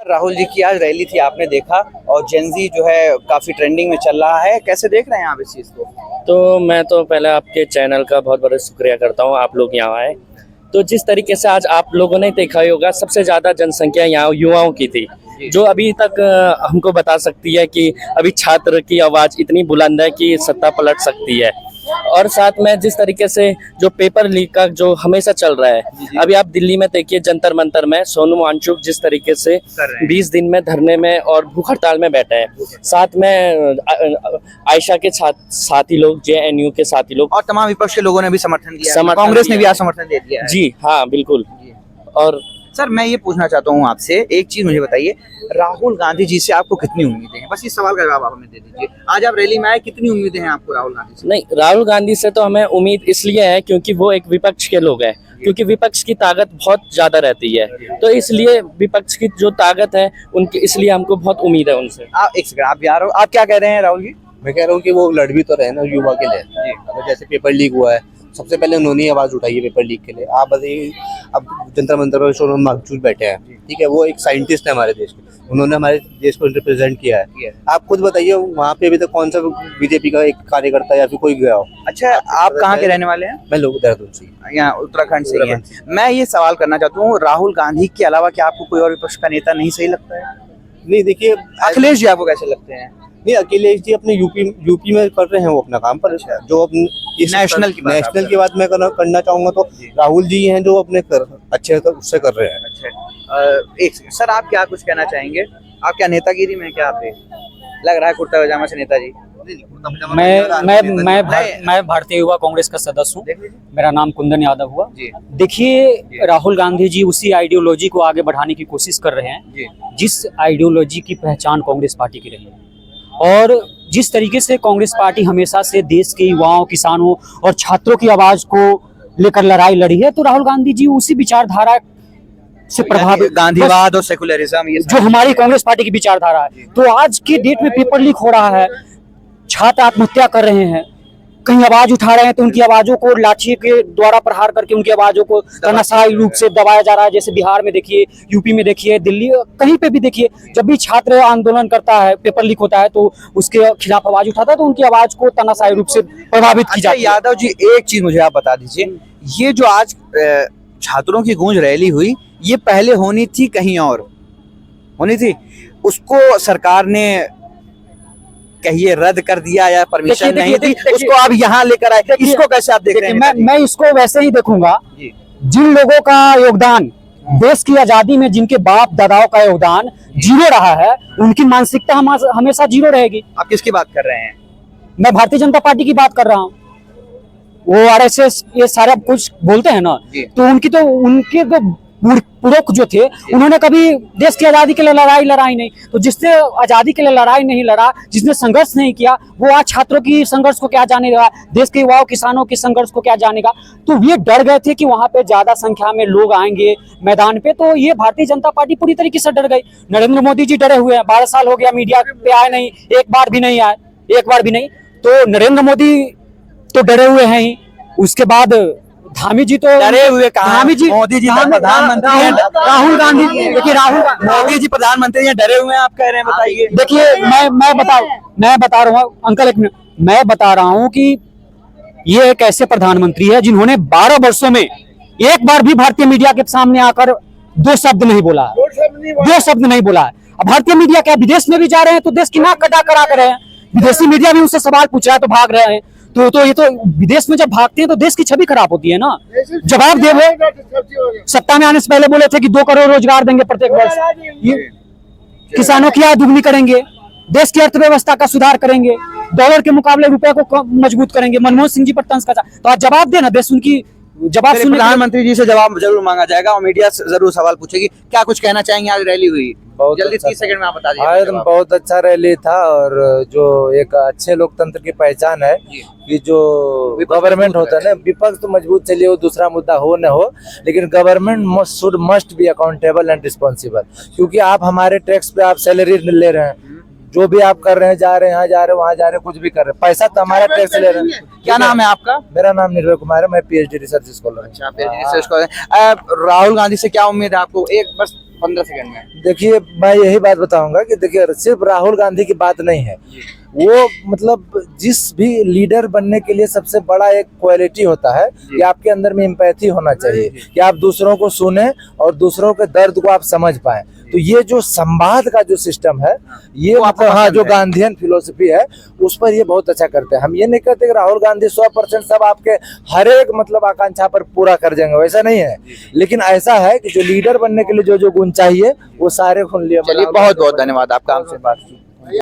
राहुल जी की आज रैली थी, आपने देखा, और जेनजी जो है काफी ट्रेंडिंग में चल रहा है, कैसे देख रहे हैं आप इस चीज को? तो मैं तो पहले आपके चैनल का बहुत बहुत शुक्रिया करता हूँ, आप लोग यहाँ आए। तो जिस तरीके से आज आप लोगों ने देखा ही होगा, सबसे ज़्यादा जनसंख्या यहाँ युवाओं की थी, जो अभी तक हमको बता सकती है कि अभी छात्र की आवाज़ इतनी बुलंद है कि सत्ता पलट सकती है। और साथ में जिस तरीके से जो पेपर लीक का जो हमेशा चल रहा है, अभी आप दिल्ली में देखिए जंतर मंतर में सोनू वांगचुक जिस तरीके से 20 दिन में धरने में और भूख हड़ताल में बैठे हैं, साथ में आयशा के साथी लोग, JNU के साथी लोग और तमाम विपक्ष के लोगों ने भी समर्थन किया, कांग्रेस ने भी आज समर्थन दे दिया है। जी हाँ, बिल्कुल। और सर मैं ये पूछना चाहता हूँ आपसे, एक चीज मुझे बताइए, राहुल गांधी जी से आपको कितनी उम्मीदें हैं? बस इस सवाल का जवाब आप हमें दे दीजिए। आज आप रैली में आए, कितनी उम्मीदें हैं आपको राहुल गांधी से? नहीं, राहुल गांधी से तो हमें उम्मीद इसलिए है क्योंकि वो एक विपक्ष के लोग हैं, क्योंकि विपक्ष की ताकत बहुत ज्यादा रहती है, तो इसलिए विपक्ष की जो ताकत है उनकी, इसलिए हमको बहुत उम्मीद है उनसे। आप एक सेकंड, आप बिहार हो, आप क्या कह रहे हैं राहुल जी? मैं कह रहा हूँ कि वो लड़ भी तो रहे ना युवा के लिए। अब जैसे पेपर लीक हुआ है, सबसे पहले उन्होंने आवाज उठाई है पेपर लीक के लिए। आप बताइए, अब जंतर मंतर पर सोनू वांगचुक बैठे हैं, ठीक है, वो एक साइंटिस्ट है हमारे देश के, उन्होंने हमारे देश को रिप्रेजेंट किया है। आप खुद बताइए, वहाँ पे अभी तक कौन सा बीजेपी का एक कार्यकर्ता या फिर कोई गया हो? अच्छा, आप कहाँ के रहने वाले हैं? मैं लोग देहरादून से, यहाँ उत्तराखंड से ही हैं। मैं ये सवाल करना चाहता हूँ, राहुल गांधी के अलावा क्या आपको कोई और विपक्ष का नेता नहीं सही लगता है? नहीं देखिए, अखिलेश जी आपको कैसे लगते हैं? नहीं, अखिलेश जी अपने यूपी में कर रहे हैं वो अपना काम, पर जो अपने नेशनल की बात मैं करना चाहूंगा तो राहुल जी हैं जो अपने अच्छे उससे कर रहे हैं। अच्छा, एक सर आप क्या कुछ कहना चाहेंगे? आप क्या नेतागिरी में क्या आप लग रहा है कुर्ता पजामा से नेताजी? मैं भारतीय युवा कांग्रेस का सदस्य हूँ, मेरा नाम कुंदन यादव हुआ। देखिए, राहुल गांधी जी उसी आइडियोलॉजी को आगे बढ़ाने की कोशिश कर रहे हैं जिस आइडियोलॉजी की पहचान कांग्रेस पार्टी की रही है, और जिस तरीके से कांग्रेस पार्टी हमेशा से देश के युवाओं, किसानों और छात्रों की आवाज को लेकर लड़ाई लड़ी है, तो राहुल गांधी जी उसी विचारधारा से प्रभावित, गांधीवाद और सेकुलरिज्म, ये जो हमारी कांग्रेस पार्टी की विचारधारा है। तो आज के डेट में पेपर लीक हो रहा है, छात्र आत्महत्या कर रहे हैं, कहीं आवाज उठा रहे हैं तो उनकी आवाजों को लाठी के द्वारा प्रहार करके उनकी आवाजों को तानाशाही रूप से दबाया जा रहा है। जैसे बिहार में देखिए, यूपी में देखिए, दिल्ली, कहीं पे भी देखिए, जब भी छात्र आंदोलन करता है, पेपर लीक होता है, तो उसके खिलाफ आवाज उठाता है तो उनकी आवाज को तानाशाही रूप से प्रभावित की जाती है। यादव जी, एक चीज मुझे आप बता दीजिए, ये जो आज छात्रों की गूंज रैली हुई, ये पहले होनी थी, कहीं और होनी थी, उसको सरकार ने कहिए रद्द कर दिया या परमिशन नहीं दी, उसको आप यहाँ लेकर आए, इसको कैसे आप देख रहे हैं? मैं इसको वैसे ही देखूंगा, जिन लोगों का योगदान देश की आजादी में, जिनके बाप दादाओं का योगदान जीरो रहा है, उनकी मानसिकता हमेशा जीरो रहेगी। आप किसकी बात कर रहे हैं? मैं भारतीय जनता पार्टी की बात कर रहा हूँ। वो RSS ये सारा कुछ बोलते हैं ना, तो उनके पुरख जो थे, उन्होंने कभी देश की आजादी के लिए लड़ाई नहीं। तो जिसने आजादी के लिए लड़ाई नहीं लड़ा, जिसने संघर्ष नहीं किया, वो आज छात्रों की संघर्ष को क्या जानेगा, देश के युवाओं, किसानों के संघर्ष को क्या जानेगा? तो ये डर गए थे कि वहां पे ज्यादा संख्या में लोग आएंगे मैदान पे, तो ये भारतीय जनता पार्टी पूरी तरीके से डर गई। नरेंद्र मोदी जी डरे हुए हैं, 12 साल हो गया मीडिया पे आए नहीं, एक बार भी नहीं आए, एक बार भी नहीं। तो नरेंद्र मोदी तो डरे हुए हैं ही, उसके बाद धामी जी तो डरे हुए, धामी जी, मोदी जी प्रधानमंत्री हैं, राहुल गांधी, देखिए मोदी जी प्रधानमंत्री हैं, डरे हुए हैं, आप कह रहे हैं, बताइए। देखिए, मैं बता रहा हूँ अंकल, एक मिनट, मैं बता रहा हूँ कि ये एक ऐसे प्रधानमंत्री है जिन्होंने 12 वर्षों में एक बार भी भारतीय मीडिया के सामने आकर दो शब्द नहीं बोला है। अब भारतीय मीडिया क्या विदेश में भी जा रहे हैं तो देश की नाक कटा करा कर रहे हैं, विदेशी मीडिया भी उनसे सवाल पूछ रहा है तो भाग रहे हैं। तो ये तो विदेश में जब भागते हैं तो देश की छवि खराब होती है ना। जवाब दे वो, सत्ता में आने से पहले बोले थे कि 2 करोड़ रोजगार देंगे प्रत्येक वर्ष, किसानों की आय दुगनी करेंगे, देश की अर्थव्यवस्था का सुधार करेंगे, डॉलर के मुकाबले रुपए को मजबूत करेंगे, मनमोहन सिंह जी पर तंज कसा। तो आज जवाब देना, देश उनकी जवाब सुनने, प्रधानमंत्री जी से जवाब जरूर मांगा जाएगा और मीडिया जरूर सवाल पूछेगी। क्या कुछ कहना चाहेंगे? आज रैली हुई, जल्दी 30 सेकंड में आप बता दीजिए। बहुत अच्छा रैली था, और जो एक अच्छे लोकतंत्र की पहचान है कि जो गवर्नमेंट होता है ना, विपक्ष तो मजबूत चलिए, वो दूसरा मुद्दा हो न हो, लेकिन government must be accountable and responsible, क्योंकि आप हमारे टैक्स पे आप सैलरी ले रहे हैं, जो भी आप कर रहे हैं, जा रहे हैं, यहाँ जा रहे हैं, वहाँ जा रहे हैं, कुछ भी कर रहे हैं, पैसा तो हमारा टैक्स ले रहे हैं। क्या नाम है आपका? मेरा नाम निर्भय कुमार है, मैं PhD रिसर्च स्कॉलर हूँ। अच्छा, PhD research scholar. Rahul Gandhi से क्या उम्मीद है आपको? एक बस 15 सेकंड में। देखिए मैं यही बात बताऊंगा कि देखिए सिर्फ राहुल गांधी की बात नहीं है, वो मतलब जिस भी लीडर बनने के लिए सबसे बड़ा एक क्वालिटी होता है कि आपके अंदर में एम्पैथी होना चाहिए, कि आप दूसरों को सुने और दूसरों के दर्द को आप समझ पाए। तो ये जो संवाद का जो सिस्टम है, ये मतलब हाँ जो गांधीयन फिलोसफी है उस पर ये बहुत अच्छा करते हैं। हम ये नहीं कहते कि राहुल गांधी 100% सब आपके हर एक मतलब आकांक्षा पर पूरा कर देंगे, वैसा नहीं है, लेकिन ऐसा है कि जो लीडर बनने के लिए जो जो गुण चाहिए वो सारे गुण लिए। चलिए बहुत बहुत धन्यवाद आपका हमसे बात की।